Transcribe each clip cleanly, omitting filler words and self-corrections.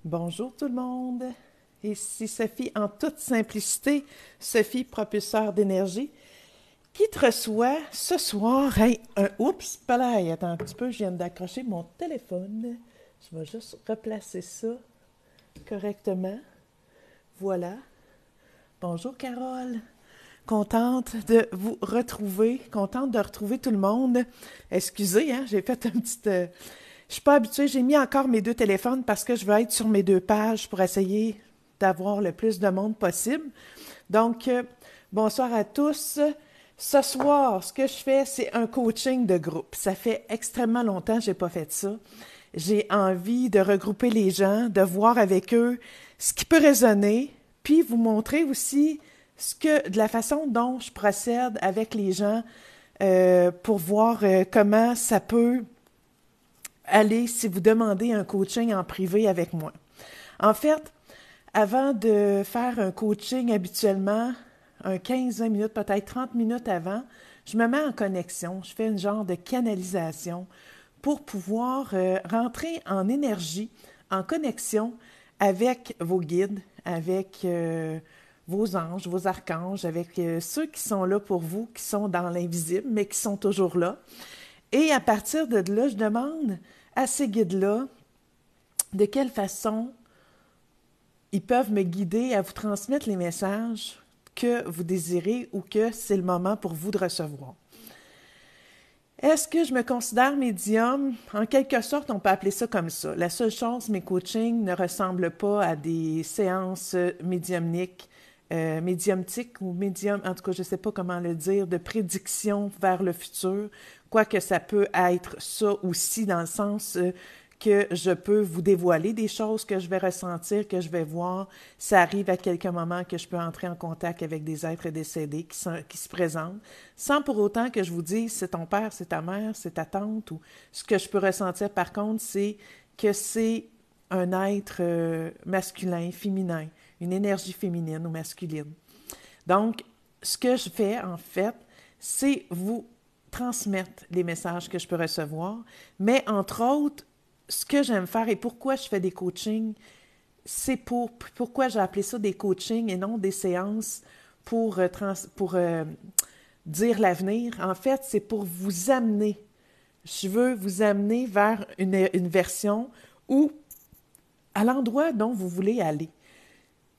Bonjour tout le monde. Ici Sophie en toute simplicité, Sophie, propulseur d'énergie, qui te reçoit ce soir. Hey, oups, pas là, attends un petit peu, je viens d'accrocher mon téléphone. Je vais juste replacer ça correctement. Voilà. Bonjour Carole. Contente de vous retrouver, contente de retrouver tout le monde. Excusez, hein, j'ai fait un petit... Je suis pas habituée, j'ai mis encore mes deux téléphones parce que je veux être sur mes deux pages pour essayer d'avoir le plus de monde possible. Donc, bonsoir à tous. Ce soir, ce que je fais, c'est un coaching de groupe. Ça fait extrêmement longtemps que je n'ai pas fait ça. J'ai envie de regrouper les gens, de voir avec eux ce qui peut résonner, puis vous montrer aussi de la façon dont je procède avec les gens pour voir comment ça peut aller si vous demandez un coaching en privé avec moi. En fait, avant de faire un coaching habituellement, un 15-20 minutes, peut-être 30 minutes avant, je me mets en connexion, je fais une genre de canalisation pour pouvoir rentrer en énergie, en connexion avec vos guides, avec vos anges, vos archanges, avec ceux qui sont là pour vous, qui sont dans l'invisible, mais qui sont toujours là. Et à partir de là, je demande à ces guides-là de quelle façon ils peuvent me guider à vous transmettre les messages que vous désirez ou que c'est le moment pour vous de recevoir. Est-ce que je me considère médium? En quelque sorte, on peut appeler ça comme ça. La seule chose, mes coachings ne ressemblent pas à des séances médiumniques, médiumtiques ou médium, en tout cas, je ne sais pas comment le dire, de prédiction vers le futur, quoique ça peut être ça aussi dans le sens que je peux vous dévoiler des choses que je vais ressentir, que je vais voir. Ça arrive à quelques moments que je peux entrer en contact avec des êtres décédés qui se présentent, sans pour autant que je vous dise c'est ton père, c'est ta mère, c'est ta tante. Ou ce que je peux ressentir par contre, c'est que c'est un être masculin, féminin, une énergie féminine ou masculine. Donc, ce que je fais en fait, c'est vous transmettre les messages que je peux recevoir, mais entre autres, ce que j'aime faire et pourquoi je fais des coachings, c'est pourquoi j'ai appelé ça des coachings et non des séances pour dire l'avenir. En fait, c'est pour vous amener. Je veux vous amener vers une version où, à l'endroit dont vous voulez aller.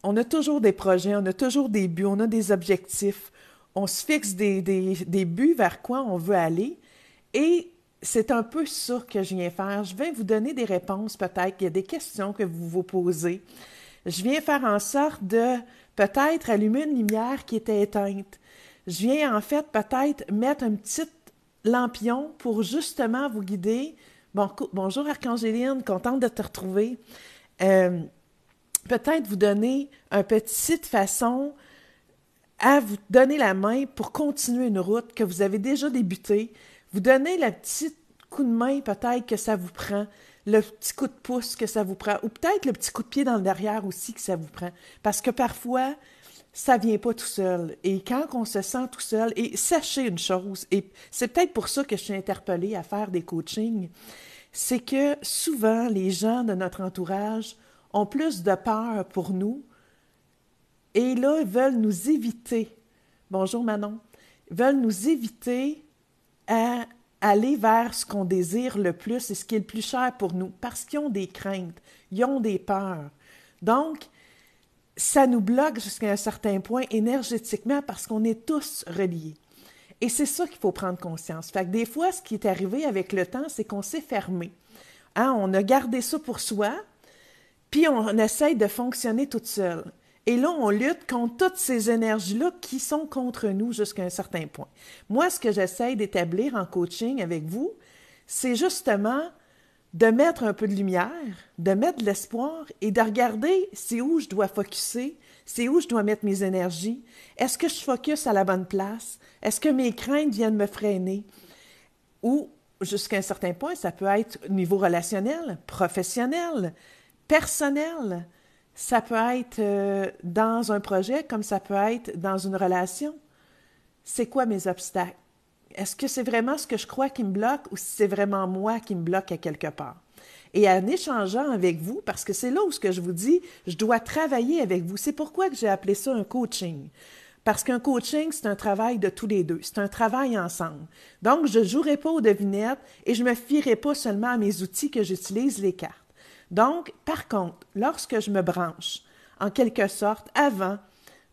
On a toujours des projets, on a toujours des buts, on a des objectifs. On se fixe des buts vers quoi on veut aller et c'est un peu ça que je viens faire. Je vais vous donner des réponses peut-être. Il y a des questions que vous vous posez. Je viens faire en sorte de peut-être allumer une lumière qui était éteinte. Je viens en fait peut-être mettre un petit lampion pour justement vous guider. Bonjour Archangéline, contente de te retrouver. Peut-être vous donner une petite façon à vous donner la main pour continuer une route que vous avez déjà débutée. Vous donnez le petit coup de main peut-être que ça vous prend, le petit coup de pouce que ça vous prend, ou peut-être le petit coup de pied dans le derrière aussi que ça vous prend. Parce que parfois, ça ne vient pas tout seul. Et quand on se sent tout seul, et sachez une chose, et c'est peut-être pour ça que je suis interpellée à faire des coachings, c'est que souvent, les gens de notre entourage ont plus de peur pour nous et là, ils veulent nous éviter. Bonjour Manon. Ils veulent nous éviter à aller vers ce qu'on désire le plus et ce qui est le plus cher pour nous, parce qu'ils ont des craintes, ils ont des peurs. Donc, ça nous bloque jusqu'à un certain point énergétiquement parce qu'on est tous reliés. Et c'est ça qu'il faut prendre conscience. Fait que des fois, ce qui est arrivé avec le temps, c'est qu'on s'est fermé. Hein, on a gardé ça pour soi, puis on essaye de fonctionner toute seule. Et là, on lutte contre toutes ces énergies-là qui sont contre nous jusqu'à un certain point. Moi, ce que j'essaie d'établir en coaching avec vous, c'est justement de mettre un peu de lumière, de mettre de l'espoir et de regarder c'est où je dois focusser, c'est où je dois mettre mes énergies. Est-ce que je focus à la bonne place? Est-ce que mes craintes viennent me freiner? Ou, jusqu'à un certain point, ça peut être au niveau relationnel, professionnel, personnel. Ça peut être dans un projet comme ça peut être dans une relation. C'est quoi mes obstacles? Est-ce que c'est vraiment ce que je crois qui me bloque ou si c'est vraiment moi qui me bloque à quelque part? Et en échangeant avec vous, parce que c'est là où ce que je vous dis, je dois travailler avec vous. C'est pourquoi que j'ai appelé ça un coaching. Parce qu'un coaching, c'est un travail de tous les deux. C'est un travail ensemble. Donc, je ne jouerai pas aux devinettes et je ne me fierai pas seulement à mes outils que j'utilise, les cartes. Donc, par contre, lorsque je me branche, en quelque sorte, avant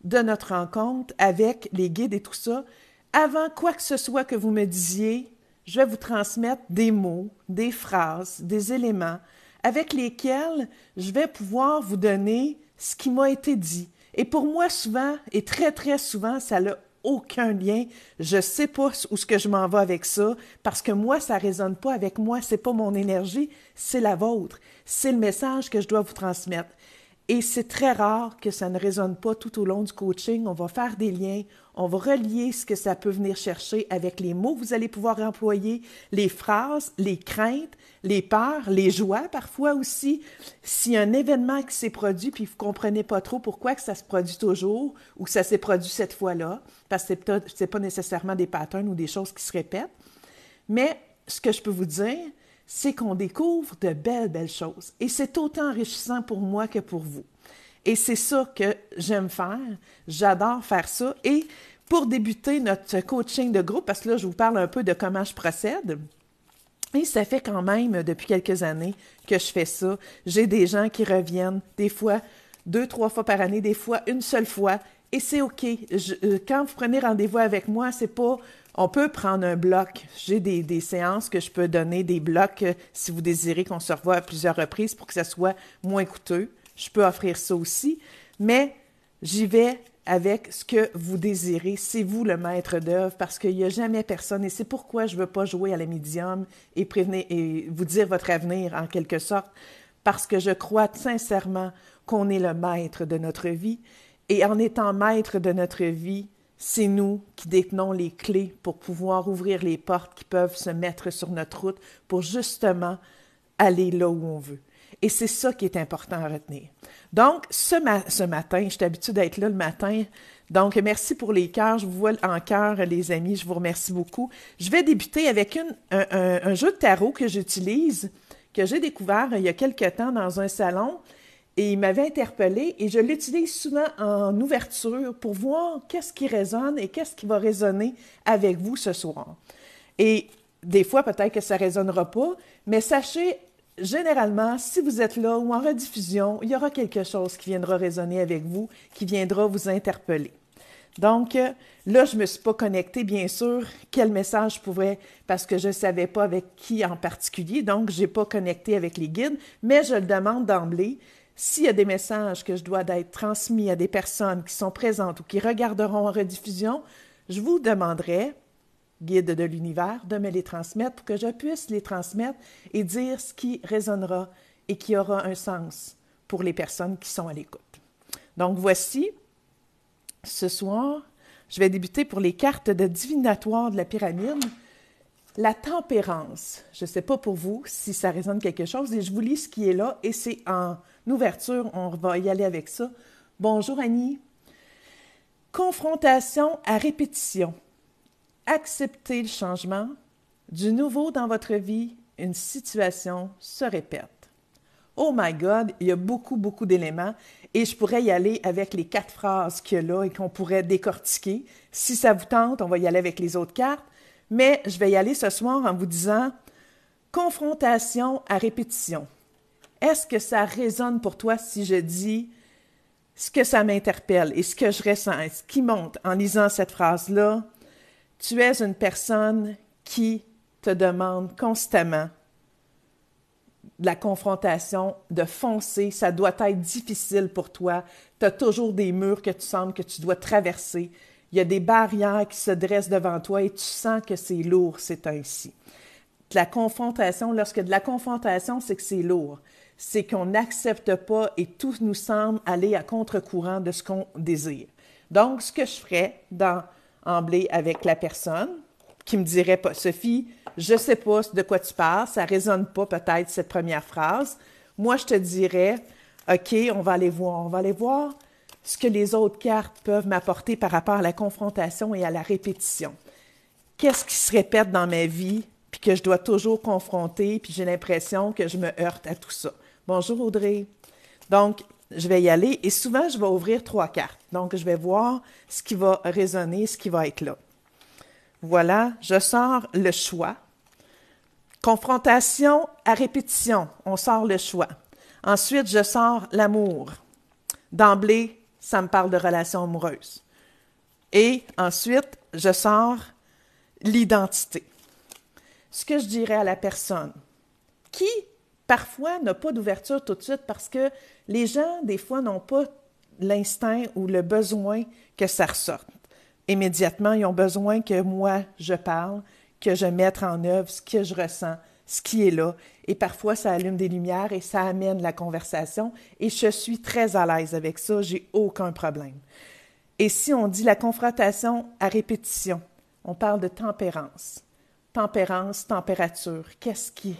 de notre rencontre avec les guides et tout ça, avant quoi que ce soit que vous me disiez, je vais vous transmettre des mots, des phrases, des éléments avec lesquels je vais pouvoir vous donner ce qui m'a été dit. Et pour moi, souvent, et très, très souvent, ça n'a aucun lien. Je ne sais pas où ce que je m'en vais avec ça, parce que moi, ça ne résonne pas avec moi. Ce n'est pas mon énergie, c'est la vôtre. C'est le message que je dois vous transmettre. Et c'est très rare que ça ne résonne pas tout au long du coaching. On va faire des liens, on va relier ce que ça peut venir chercher avec les mots que vous allez pouvoir employer, les phrases, les craintes, les peurs, les joies parfois aussi. S'il y a un événement qui s'est produit puis vous ne comprenez pas trop pourquoi que ça se produit toujours ou que ça s'est produit cette fois-là, parce que ce n'est pas nécessairement des patterns ou des choses qui se répètent. Mais ce que je peux vous dire, c'est qu'on découvre de belles, belles choses. Et c'est autant enrichissant pour moi que pour vous. Et c'est ça que j'aime faire. J'adore faire ça. Et pour débuter notre coaching de groupe, parce que là, je vous parle un peu de comment je procède, et ça fait quand même depuis quelques années que je fais ça. J'ai des gens qui reviennent, des fois 2, 3 fois par année, des fois une seule fois. Et c'est OK. Quand vous prenez rendez-vous avec moi, c'est pas... On peut prendre un bloc. J'ai des séances que je peux donner, des blocs, si vous désirez qu'on se revoie à plusieurs reprises pour que ça soit moins coûteux. Je peux offrir ça aussi. Mais j'y vais avec ce que vous désirez. C'est vous le maître d'œuvre parce qu'il n'y a jamais personne. Et c'est pourquoi je ne veux pas jouer à la médium et prévenir et vous dire votre avenir en quelque sorte. Parce que je crois sincèrement qu'on est le maître de notre vie. Et en étant maître de notre vie, c'est nous qui détenons les clés pour pouvoir ouvrir les portes qui peuvent se mettre sur notre route pour justement aller là où on veut. Et c'est ça qui est important à retenir. Donc, ce matin, je suis habituée d'être là le matin. Donc, merci pour les cœurs. Je vous vois en cœur, les amis. Je vous remercie beaucoup. Je vais débuter avec un jeu de tarot que j'utilise, que j'ai découvert il y a quelque temps dans un salon. Et il m'avait interpellée et je l'utilise souvent en ouverture pour voir qu'est-ce qui résonne et qu'est-ce qui va résonner avec vous ce soir. Et des fois, peut-être que ça ne résonnera pas, mais sachez, généralement, si vous êtes là ou en rediffusion, il y aura quelque chose qui viendra résonner avec vous, qui viendra vous interpeller. Donc, là, je ne me suis pas connectée, bien sûr, quel message je pouvais, parce que je ne savais pas avec qui en particulier, donc je n'ai pas connecté avec les guides, mais je le demande d'emblée. S'il y a des messages que je dois être transmis à des personnes qui sont présentes ou qui regarderont en rediffusion, je vous demanderai, guide de l'univers, de me les transmettre pour que je puisse les transmettre et dire ce qui résonnera et qui aura un sens pour les personnes qui sont à l'écoute. Donc voici, ce soir, je vais débuter pour les cartes de divinatoire de la pyramide. La tempérance, je ne sais pas pour vous si ça résonne quelque chose, et je vous lis ce qui est là, et c'est en ouverture, on va y aller avec ça. Bonjour Annie. Confrontation à répétition. Acceptez le changement. Du nouveau dans votre vie, une situation se répète. Oh my God, il y a beaucoup, beaucoup d'éléments, et je pourrais y aller avec les 4 phrases qu'il y a là et qu'on pourrait décortiquer. Si ça vous tente, on va y aller avec les autres cartes. Mais je vais y aller ce soir en vous disant « Confrontation à répétition ». Est-ce que ça résonne pour toi si je dis ce que ça m'interpelle et ce que je ressens, ce qui monte en lisant cette phrase-là? Tu es une personne qui te demande constamment de la confrontation, de foncer. Ça doit être difficile pour toi. Tu as toujours des murs que tu sens que tu dois traverser. Il y a des barrières qui se dressent devant toi et tu sens que c'est lourd, c'est ainsi. De la confrontation, lorsque de la confrontation, c'est que c'est lourd. C'est qu'on n'accepte pas et tout nous semble aller à contre-courant de ce qu'on désire. Donc, ce que je ferais d'emblée avec la personne qui me dirait pas, Sophie, je ne sais pas de quoi tu parles, ça ne résonne pas peut-être cette première phrase. Moi, je te dirais, OK, on va aller voir ce que les autres cartes peuvent m'apporter par rapport à la confrontation et à la répétition. Qu'est-ce qui se répète dans ma vie puis que je dois toujours confronter, puis j'ai l'impression que je me heurte à tout ça. Bonjour Audrey. Donc, je vais y aller et souvent, je vais ouvrir 3 cartes. Donc, je vais voir ce qui va résonner, ce qui va être là. Voilà, je sors le choix. Confrontation à répétition, on sort le choix. Ensuite, je sors l'amour. D'emblée, ça me parle de relations amoureuses. Et ensuite, je sors l'identité. Ce que je dirais à la personne qui, parfois, n'a pas d'ouverture tout de suite parce que les gens, des fois, n'ont pas l'instinct ou le besoin que ça ressorte. Immédiatement, ils ont besoin que moi, je parle, que je mette en œuvre ce que je ressens, ce qui est là. Et parfois, ça allume des lumières et ça amène la conversation. Et je suis très à l'aise avec ça, j'ai aucun problème. Et si on dit la confrontation à répétition, on parle de tempérance. Tempérance, température. Qu'est-ce qui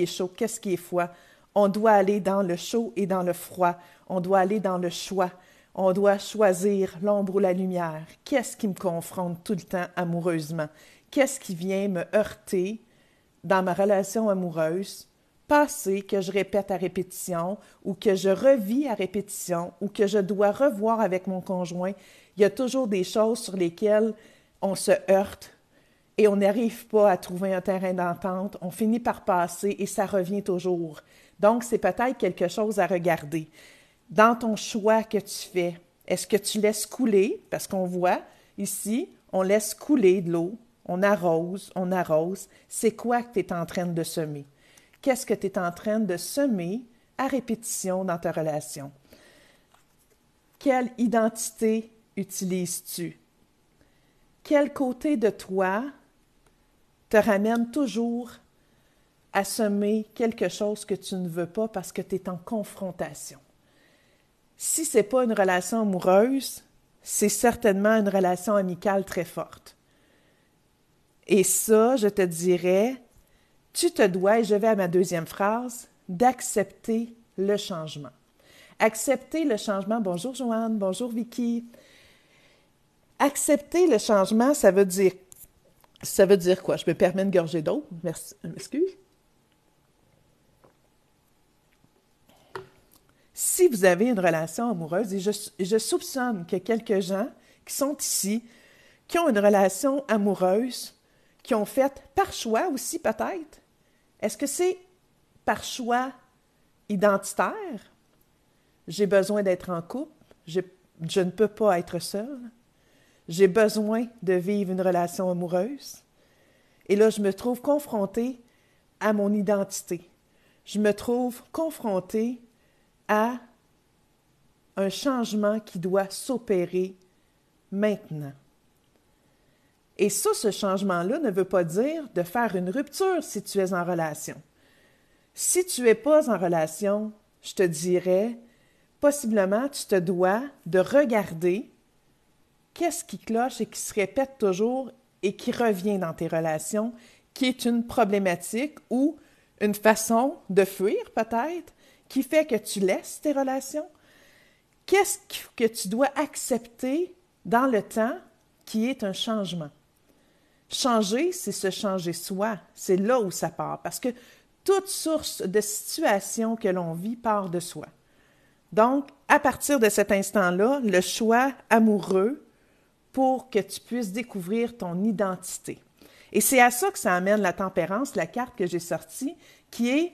est chaud? Qu'est-ce qui est froid? On doit aller dans le chaud et dans le froid. On doit aller dans le choix. On doit choisir l'ombre ou la lumière. Qu'est-ce qui me confronte tout le temps amoureusement? Qu'est-ce qui vient me heurter dans ma relation amoureuse, passée, que je répète à répétition ou que je revis à répétition ou que je dois revoir avec mon conjoint? Il y a toujours des choses sur lesquelles on se heurte et on n'arrive pas à trouver un terrain d'entente. On finit par passer et ça revient toujours. Donc, c'est peut-être quelque chose à regarder. Dans ton choix que tu fais, est-ce que tu laisses couler? Parce qu'on voit ici, on laisse couler de l'eau, on arrose, on arrose. C'est quoi que tu es en train de semer? Qu'est-ce que tu es en train de semer à répétition dans ta relation? Quelle identité utilises-tu? Quel côté de toi te ramène toujours à semer quelque chose que tu ne veux pas parce que tu es en confrontation? Si ce n'est pas une relation amoureuse, c'est certainement une relation amicale très forte. Et ça, je te dirais, tu te dois, et je vais à ma deuxième phrase, d'accepter le changement. Accepter le changement, bonjour Joanne, bonjour Vicky. Accepter le changement, ça veut dire quoi? Je me permets une gorgée d'eau, merci, m'excuse. Si vous avez une relation amoureuse, et je soupçonne que quelques gens qui sont ici, qui ont une relation amoureuse, qui ont fait par choix aussi peut-être, est-ce que c'est par choix identitaire? J'ai besoin d'être en couple, je ne peux pas être seule, j'ai besoin de vivre une relation amoureuse. Et là, je me trouve confrontée à mon identité. Je me trouve confrontée à un changement qui doit s'opérer maintenant. Et ça, ce changement-là ne veut pas dire de faire une rupture si tu es en relation. Si tu n'es pas en relation, je te dirais, possiblement, tu te dois de regarder qu'est-ce qui cloche et qui se répète toujours et qui revient dans tes relations, qui est une problématique ou une façon de fuir peut-être, qui fait que tu laisses tes relations? Qu'est-ce que tu dois accepter dans le temps qui est un changement? Changer, c'est se changer soi. C'est là où ça part. Parce que toute source de situation que l'on vit part de soi. Donc, à partir de cet instant-là, le choix amoureux pour que tu puisses découvrir ton identité. Et c'est à ça que ça amène la tempérance, la carte que j'ai sortie, qui est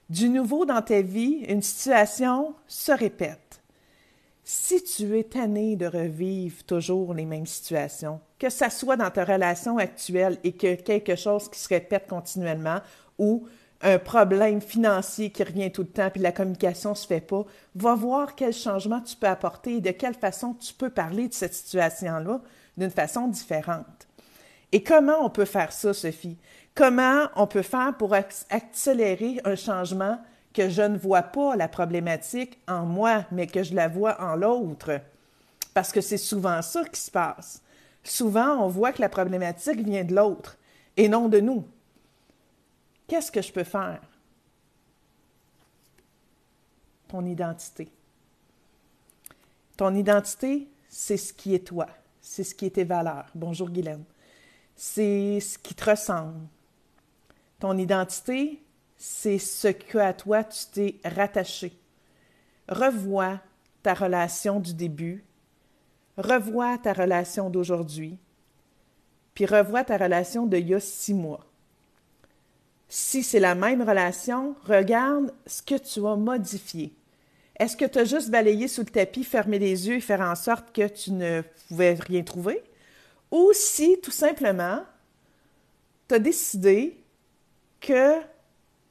du nouveau dans ta vie, une situation se répète. Si tu es tanné de revivre toujours les mêmes situations, que ça soit dans ta relation actuelle et que quelque chose qui se répète continuellement ou un problème financier qui revient tout le temps puis la communication ne se fait pas, va voir quel changement tu peux apporter et de quelle façon tu peux parler de cette situation-là d'une façon différente. Et comment on peut faire ça, Sophie? Comment on peut faire pour accélérer un changement que je ne vois pas la problématique en moi, mais que je la vois en l'autre? Parce que c'est souvent ça qui se passe. Souvent, on voit que la problématique vient de l'autre et non de nous. Qu'est-ce que je peux faire? Ton identité. Ton identité, c'est ce qui est toi. C'est ce qui est tes valeurs. Bonjour Guylaine. C'est ce qui te ressemble. Ton identité, c'est ce qu'à toi tu t'es rattaché. Revois ta relation du début, revois ta relation d'aujourd'hui, puis revois ta relation d'il y a 6 mois. Si c'est la même relation, regarde ce que tu as modifié. Est-ce que tu as juste balayé sous le tapis, fermé les yeux et faire en sorte que tu ne pouvais rien trouver? Ou si, tout simplement, tu as décidé que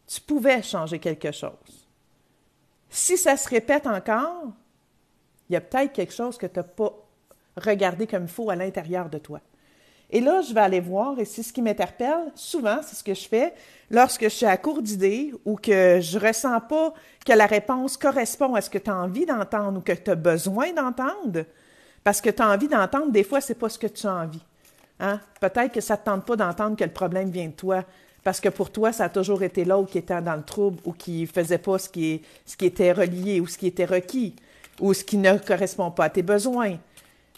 tu pouvais changer quelque chose. Si ça se répète encore, il y a peut-être quelque chose que tu n'as pas regardé comme il faut à l'intérieur de toi. Et là, je vais aller voir, et c'est ce qui m'interpelle. Souvent, c'est ce que je fais lorsque je suis à court d'idées ou que je ressens pas que la réponse correspond à ce que tu as envie d'entendre ou que tu as besoin d'entendre. Parce que tu as envie d'entendre, des fois, c'est pas ce que tu as envie. Hein? Peut-être que ça ne te tente pas d'entendre que le problème vient de toi. Parce que pour toi, ça a toujours été l'autre qui était dans le trouble ou qui ne faisait pas ce qui était relié ou ce qui était requis ou ce qui ne correspond pas à tes besoins.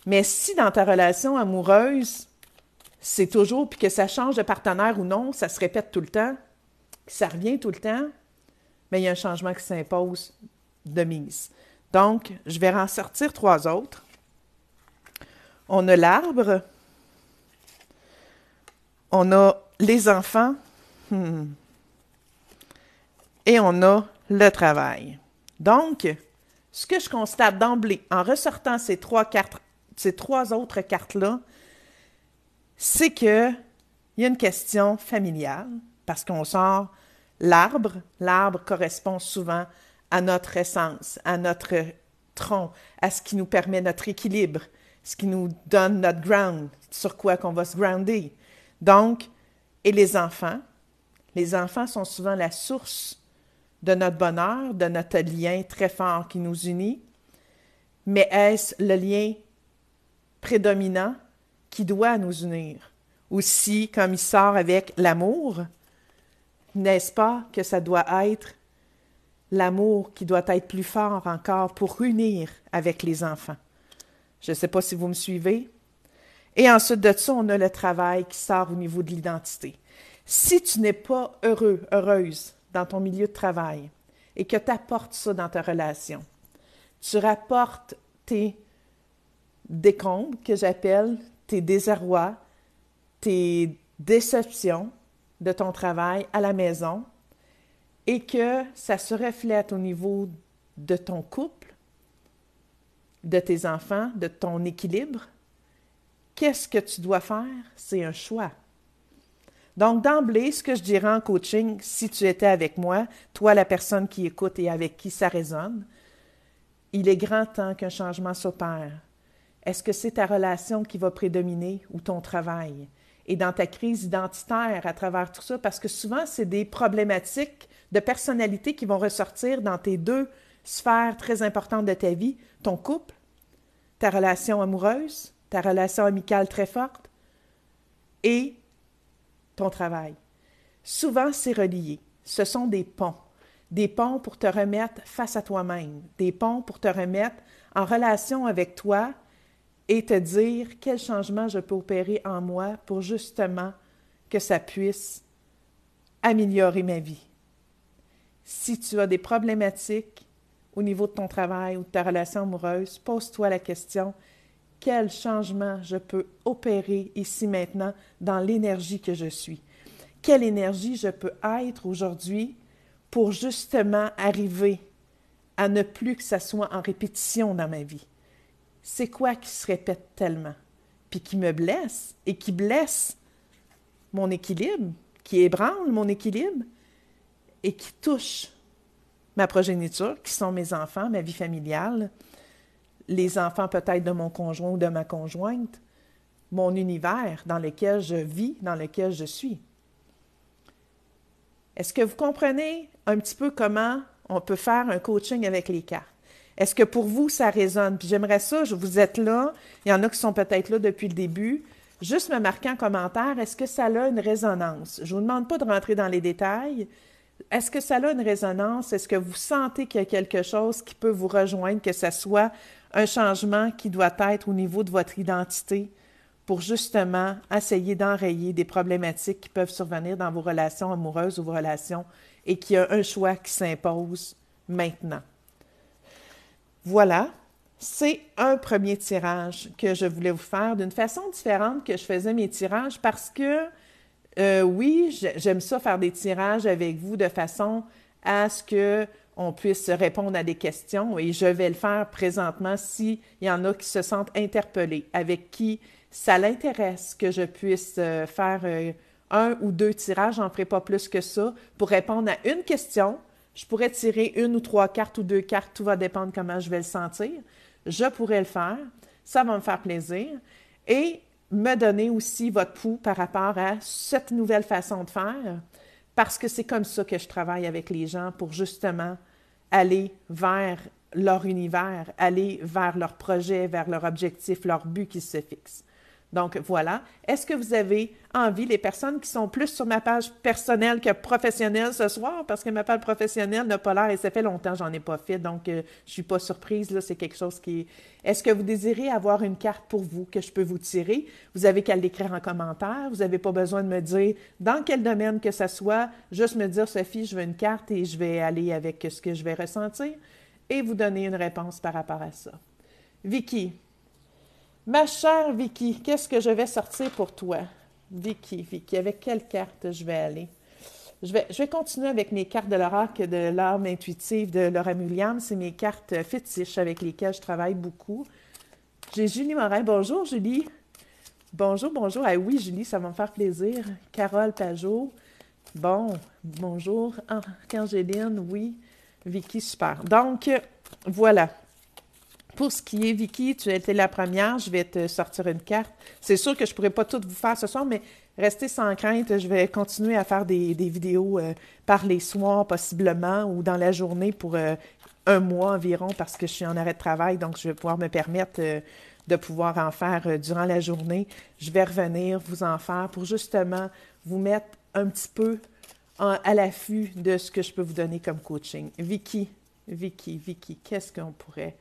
Mais si dans ta relation amoureuse, c'est toujours, puis que ça change de partenaire ou non, ça se répète tout le temps, ça revient tout le temps, mais il y a un changement qui s'impose de mise. Donc, je vais en sortir 3 autres. On a l'arbre, on a les enfants, et on a le travail. Donc, ce que je constate d'emblée en ressortant ces 3 autres cartes-là, c'est qu'il y a une question familiale, parce qu'on sort l'arbre. L'arbre correspond souvent à notre essence, à notre tronc, à ce qui nous permet notre équilibre, ce qui nous donne notre ground, sur quoi qu'on va se grounder. Donc, et les enfants sont souvent la source de notre bonheur, de notre lien très fort qui nous unit. Mais est-ce le lien prédominant qui doit nous unir? Aussi, comme il sort avec l'amour, n'est-ce pas que ça doit être l'amour qui doit être plus fort encore pour unir avec les enfants? Je ne sais pas si vous me suivez. Et ensuite de ça, on a le travail qui sort au niveau de l'identité. Si tu n'es pas heureux, heureuse dans ton milieu de travail et que tu apportes ça dans ta relation, tu rapportes tes décombres, que j'appelle, tes désarrois, tes déceptions de ton travail à la maison et que ça se reflète au niveau de ton couple, de tes enfants, de ton équilibre, qu'est-ce que tu dois faire? C'est un choix. Donc, d'emblée, ce que je dirais en coaching, si tu étais avec moi, toi, la personne qui écoute et avec qui ça résonne, il est grand temps qu'un changement s'opère. Est-ce que c'est ta relation qui va prédominer ou ton travail? Et dans ta crise identitaire à travers tout ça, parce que souvent, c'est des problématiques de personnalité qui vont ressortir dans tes 2 sphères très importantes de ta vie, ton couple, ta relation amoureuse, ta relation amicale très forte et ton travail. Souvent, c'est relié. Ce sont des ponts pour te remettre face à toi-même, des ponts pour te remettre en relation avec toi et te dire quel changement je peux opérer en moi pour justement que ça puisse améliorer ma vie. Si tu as des problématiques au niveau de ton travail ou de ta relation amoureuse, pose-toi la question, quel changement je peux opérer ici maintenant dans l'énergie que je suis? Quelle énergie je peux être aujourd'hui pour justement arriver à ne plus que ça soit en répétition dans ma vie? C'est quoi qui se répète tellement, puis qui me blesse et qui blesse mon équilibre, qui ébranle mon équilibre et qui touche ma progéniture, qui sont mes enfants, ma vie familiale, les enfants peut-être de mon conjoint ou de ma conjointe, mon univers dans lequel je vis, dans lequel je suis. Est-ce que vous comprenez un petit peu comment on peut faire un coaching avec les cartes? Est-ce que pour vous, ça résonne? Puis j'aimerais ça, vous êtes là, il y en a qui sont peut-être là depuis le début, juste me marquer en commentaire, est-ce que ça a une résonance? Je ne vous demande pas de rentrer dans les détails. Est-ce que ça a une résonance? Est-ce que vous sentez qu'il y a quelque chose qui peut vous rejoindre, que ce soit un changement qui doit être au niveau de votre identité pour justement essayer d'enrayer des problématiques qui peuvent survenir dans vos relations amoureuses ou vos relations et qu'il y a un choix qui s'impose maintenant. Voilà, c'est un premier tirage que je voulais vous faire d'une façon différente que je faisais mes tirages parce que, oui, j'aime ça faire des tirages avec vous de façon à ce qu'on puisse répondre à des questions et je vais le faire présentement s'il y en a qui se sentent interpellés, avec qui ça l'intéresse que je puisse faire un ou deux tirages, j'en ferai pas plus que ça, pour répondre à une question. Je pourrais tirer une ou trois cartes ou deux cartes, tout va dépendre comment je vais le sentir. Je pourrais le faire, ça va me faire plaisir. Et me donner aussi votre pouls par rapport à cette nouvelle façon de faire, parce que c'est comme ça que je travaille avec les gens pour justement aller vers leur univers, aller vers leur projet, vers leur objectif, leur but qui se fixe. Donc, voilà. Est-ce que vous avez envie, les personnes qui sont plus sur ma page personnelle que professionnelle ce soir, parce que ma page professionnelle n'a pas l'air, et ça fait longtemps que j'en ai pas fait, donc je suis pas surprise, là, c'est quelque chose qui est... Est-ce que vous désirez avoir une carte pour vous que je peux vous tirer? Vous avez qu'à l'écrire en commentaire, vous n'avez pas besoin de me dire dans quel domaine que ça soit, juste me dire, Sophie, je veux une carte et je vais aller avec ce que je vais ressentir et vous donner une réponse par rapport à ça. Vicky. Ma chère Vicky, qu'est-ce que je vais sortir pour toi? Vicky, avec quelle carte je vais aller? Je vais continuer avec mes cartes de l'oracle de l'âme intuitive de Laura Mulliam. C'est mes cartes fétiches avec lesquelles je travaille beaucoup. J'ai Julie Morin. Bonjour, Julie. Bonjour. Ah oui, Julie, ça va me faire plaisir. Carole Pajot. Bon, bonjour. Angéline, oui. Vicky, super. Donc, voilà. Pour ce qui est, Vicky, tu as été la première, je vais te sortir une carte. C'est sûr que je ne pourrai pas tout vous faire ce soir, mais restez sans crainte, je vais continuer à faire des vidéos par les soirs possiblement ou dans la journée pour un mois environ parce que je suis en arrêt de travail, donc je vais pouvoir me permettre de pouvoir en faire durant la journée. Je vais revenir vous en faire pour justement vous mettre un petit peu à l'affût de ce que je peux vous donner comme coaching. Vicky, qu'est-ce qu'on pourrait...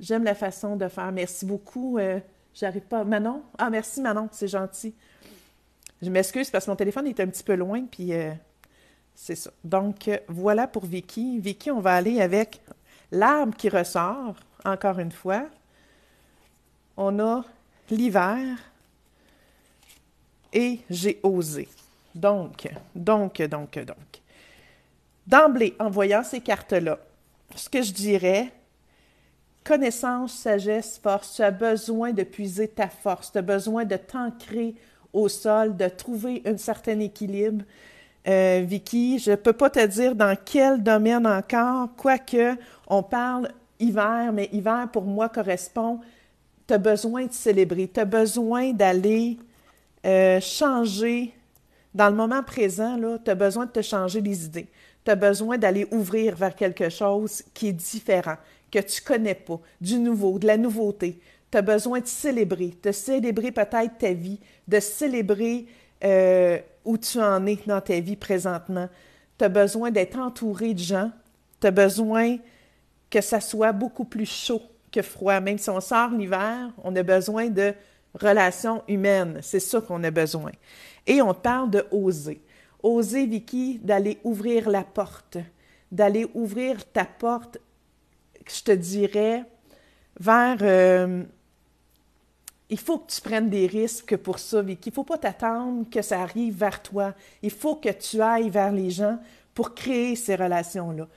J'aime la façon de faire. Merci beaucoup. J'arrive pas. Manon? Ah, merci Manon, c'est gentil. Je m'excuse parce que mon téléphone est un petit peu loin, puis c'est ça. Donc, voilà pour Vicky. Vicky, on va aller avec l'arbre qui ressort, encore une fois. On a l'hiver et j'ai osé. Donc. D'emblée, en voyant ces cartes-là, ce que je dirais... Connaissance, sagesse, force, tu as besoin de puiser ta force, tu as besoin de t'ancrer au sol, de trouver un certain équilibre. Vicky, je ne peux pas te dire dans quel domaine encore, quoique on parle hiver, mais hiver pour moi correspond, tu as besoin de célébrer, tu as besoin d'aller changer, dans le moment présent, tu as besoin de te changer les idées, tu as besoin d'aller ouvrir vers quelque chose qui est différent, que tu ne connais pas, du nouveau, de la nouveauté. Tu as besoin de célébrer peut-être ta vie, de célébrer où tu en es dans ta vie présentement. Tu as besoin d'être entouré de gens. Tu as besoin que ça soit beaucoup plus chaud que froid. Même si on sort l'hiver, on a besoin de relations humaines. C'est ça qu'on a besoin. Et on te parle de oser. Oser, Vicky, d'aller ouvrir la porte, d'aller ouvrir ta porte, je te dirais, vers... il faut que tu prennes des risques pour ça, Vicky. Il ne faut pas t'attendre que ça arrive vers toi. Il faut que tu ailles vers les gens pour créer ces relations-là.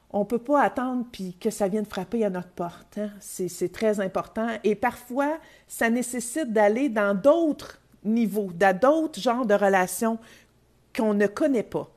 On ne peut pas attendre puis que ça vienne frapper à notre porte. Hein? C'est très important. Et parfois, ça nécessite d'aller dans d'autres niveaux, dans d'autres genres de relations qu'on ne connaît pas.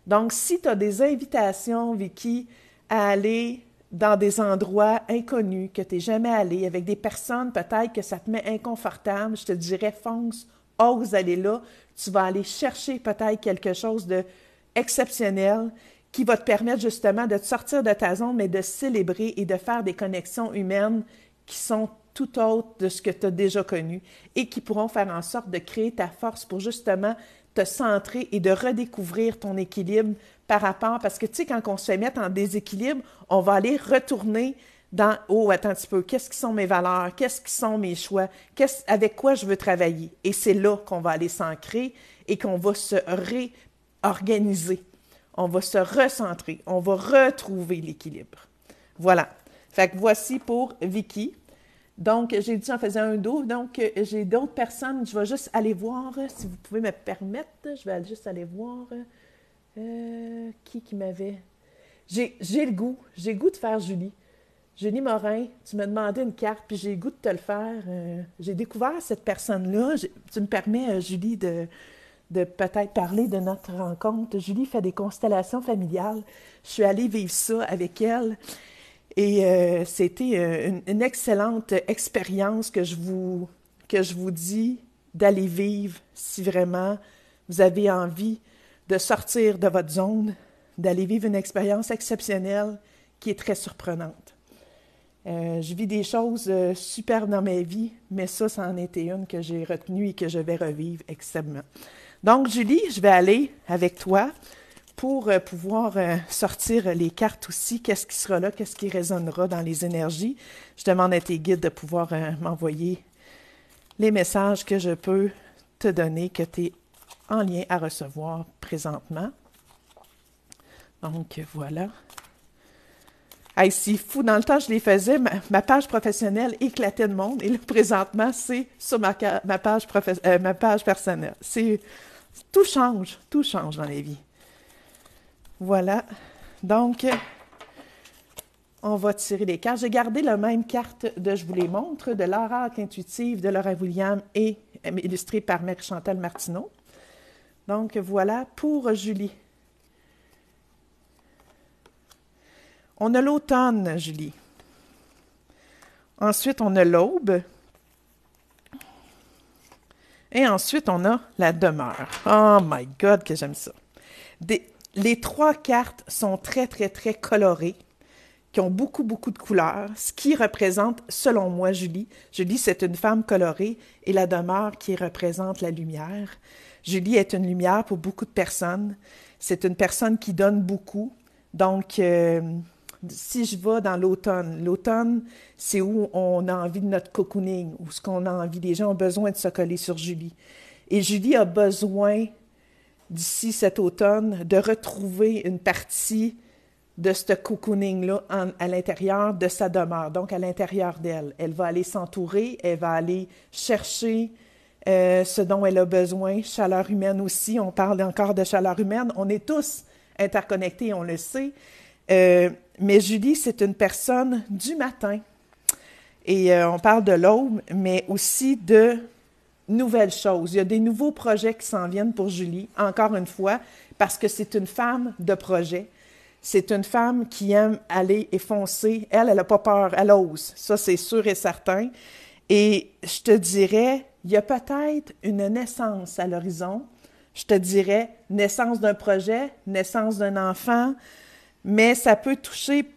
Donc, si tu as des invitations, Vicky, à aller dans des endroits inconnus que tu n'es jamais allé, avec des personnes peut-être que ça te met inconfortable, je te dirais fonce, ose aller là. Tu vas aller chercher peut-être quelque chose d'exceptionnel qui va te permettre justement de te sortir de ta zone, mais de célébrer et de faire des connexions humaines qui sont tout autres de ce que tu as déjà connu et qui pourront faire en sorte de créer ta force pour justement te centrer et de redécouvrir ton équilibre par rapport, parce que tu sais, quand on se fait mettre en déséquilibre, on va aller retourner oh, attends un petit peu, qu'est-ce qui sont mes valeurs, qu'est-ce qui sont mes choix, avec quoi je veux travailler. Et c'est là qu'on va aller s'ancrer et qu'on va se réorganiser. On va se recentrer, on va retrouver l'équilibre. Voilà. Fait que voici pour Vicky. Donc, j'ai dit, j'en faisais un dos. Donc, j'ai d'autres personnes. Je vais juste aller voir, si vous pouvez me permettre. Je vais juste aller voir qui m'avait... J'ai le goût. J'ai le goût de faire Julie. Julie Morin, tu m'as demandé une carte, puis j'ai le goût de te le faire. J'ai découvert cette personne-là. Tu me permets, Julie, de peut-être parler de notre rencontre. Julie fait des constellations familiales. Je suis allée vivre ça avec elle. Et c'était une excellente expérience que je vous dis d'aller vivre si vraiment vous avez envie de sortir de votre zone, d'aller vivre une expérience exceptionnelle qui est très surprenante. Je vis des choses super dans ma vie, mais ça en était une que j'ai retenue et que je vais revivre extrêmement. Donc, Julie, je vais aller avec toi pour pouvoir sortir les cartes aussi. Qu'est-ce qui sera là? Qu'est-ce qui résonnera dans les énergies? Je demande à tes guides de pouvoir m'envoyer les messages que je peux te donner, que tu es en lien à recevoir présentement. Donc, voilà. Hey, c'est fou. Dans le temps, je les faisais. Ma page professionnelle éclatait de monde. Et là, présentement, c'est sur ma page personnelle. Tout change dans les vies. Voilà. Donc, on va tirer les cartes. J'ai gardé la même carte de Je vous les montre, de l'oracle intuitive de Laura William et illustrée par Marie-Chantal Martineau. Donc, voilà pour Julie. On a l'automne, Julie. Ensuite, on a l'aube. Et ensuite, on a la demeure. Oh my God, que j'aime ça. Les trois cartes sont très, très, très colorées, qui ont beaucoup, beaucoup de couleurs, ce qui représente, selon moi, Julie. Julie, c'est une femme colorée et la demeure qui représente la lumière. Julie est une lumière pour beaucoup de personnes. C'est une personne qui donne beaucoup. Donc, si je vais dans l'automne, c'est où on a envie de notre cocooning, où ce qu'on a envie, les gens ont besoin de se coller sur Julie. Et Julie a besoin, d'ici cet automne, de retrouver une partie de ce cocooning-là à l'intérieur de sa demeure, donc à l'intérieur d'elle. Elle va aller s'entourer, elle va aller chercher ce dont elle a besoin, chaleur humaine aussi, on parle encore de chaleur humaine, on est tous interconnectés, on le sait, mais Julie, c'est une personne du matin, et on parle de l'aube, mais aussi de nouvelles choses. Il y a des nouveaux projets qui s'en viennent pour Julie, encore une fois, parce que c'est une femme de projet. C'est une femme qui aime aller et foncer. Elle n'a pas peur, elle ose. Ça, c'est sûr et certain. Et je te dirais, il y a peut-être une naissance à l'horizon. Je te dirais naissance d'un projet, naissance d'un enfant, mais ça peut toucher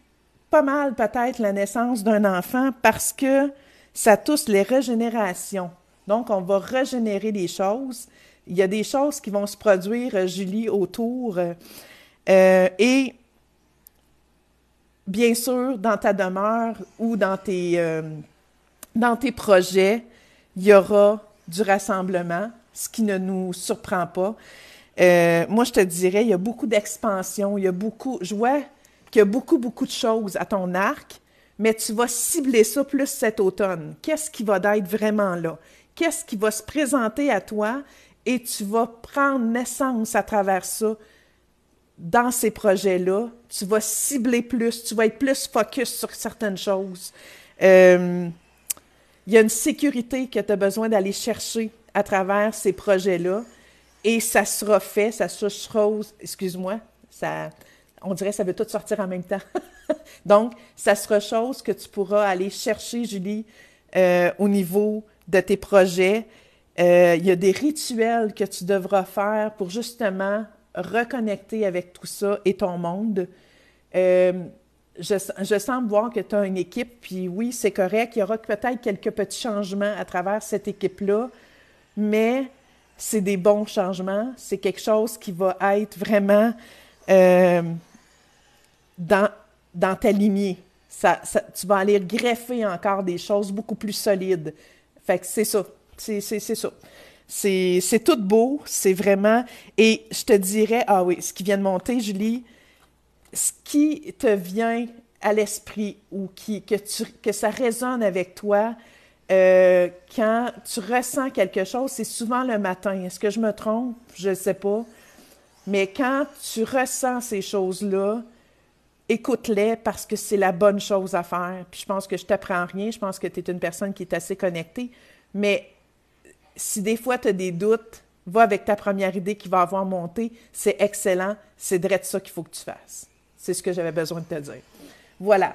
pas mal peut-être la naissance d'un enfant parce que ça touche les régénérations. Donc, on va régénérer les choses. Il y a des choses qui vont se produire, Julie, autour. Et bien sûr, dans ta demeure ou dans tes projets, il y aura du rassemblement, ce qui ne nous surprend pas. Moi, je te dirais, il y a beaucoup d'expansion, je vois qu'il y a beaucoup, beaucoup de choses à ton arc, mais tu vas cibler ça plus cet automne. Qu'est-ce qui va être vraiment là? Qu'est-ce qui va se présenter à toi? Et tu vas prendre naissance à travers ça. Dans ces projets-là, tu vas cibler plus, tu vas être plus focus sur certaines choses. Il y a une sécurité que tu as besoin d'aller chercher à travers ces projets-là et ça sera fait, ça sera chose, excuse-moi, on dirait que ça veut tout sortir en même temps. Donc, ça sera chose que tu pourras aller chercher, Julie, au niveau de tes projets. Il y a des rituels que tu devras faire pour justement reconnecter avec tout ça et ton monde. Je semble voir que tu as une équipe, puis oui, c'est correct. Il y aura peut-être quelques petits changements à travers cette équipe-là, mais c'est des bons changements. C'est quelque chose qui va être vraiment dans ta lignée. tu vas aller greffer encore des choses beaucoup plus solides. Fait que c'est ça. C'est ça. C'est tout beau, c'est vraiment... Et je te dirais, ah oui, ce qui vient de monter, Julie, ce qui te vient à l'esprit ou que ça résonne avec toi, quand tu ressens quelque chose, c'est souvent le matin. Est-ce que je me trompe? Je ne sais pas. Mais quand tu ressens ces choses-là, écoute-les parce que c'est la bonne chose à faire. Puis je pense que je t'apprends rien, je pense que tu es une personne qui est assez connectée. Mais si des fois tu as des doutes, va avec ta première idée qui va avoir monté. C'est excellent. C'est direct ça qu'il faut que tu fasses. C'est ce que j'avais besoin de te dire. Voilà.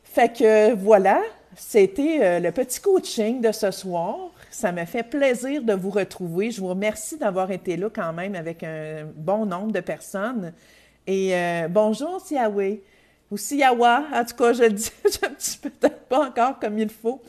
Fait que voilà, c'était le petit coaching de ce soir. Ça m'a fait plaisir de vous retrouver. Je vous remercie d'avoir été là quand même avec un bon nombre de personnes. Et bonjour Siawe, ou Siawa, en tout cas je le dis, je ne dis peut-être pas encore comme il faut.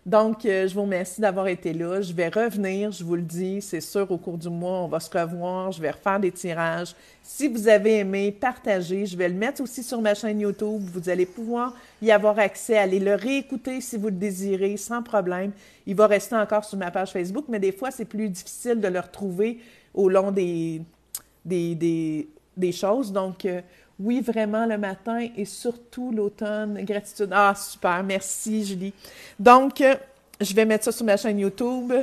Donc, je vous remercie d'avoir été là. Je vais revenir, je vous le dis, c'est sûr, au cours du mois, on va se revoir. Je vais refaire des tirages. Si vous avez aimé, partagez. Je vais le mettre aussi sur ma chaîne YouTube. Vous allez pouvoir y avoir accès, aller le réécouter si vous le désirez, sans problème. Il va rester encore sur ma page Facebook, mais des fois, c'est plus difficile de le retrouver au long des choses. Donc, oui, vraiment, le matin et surtout l'automne. Gratitude. Ah, super. Merci, Julie. Donc, je vais mettre ça sur ma chaîne YouTube.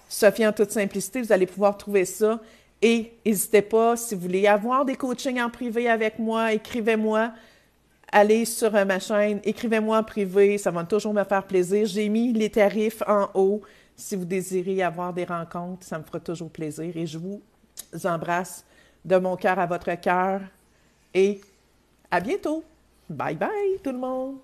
Sophie en toute simplicité. Vous allez pouvoir trouver ça. Et n'hésitez pas, si vous voulez avoir des coachings en privé avec moi, écrivez-moi. Allez sur ma chaîne, écrivez-moi en privé. Ça va toujours me faire plaisir. J'ai mis les tarifs en haut. Si vous désirez avoir des rencontres, ça me fera toujours plaisir. Et je vous embrasse de mon cœur à votre cœur. Et à bientôt. Bye bye tout le monde.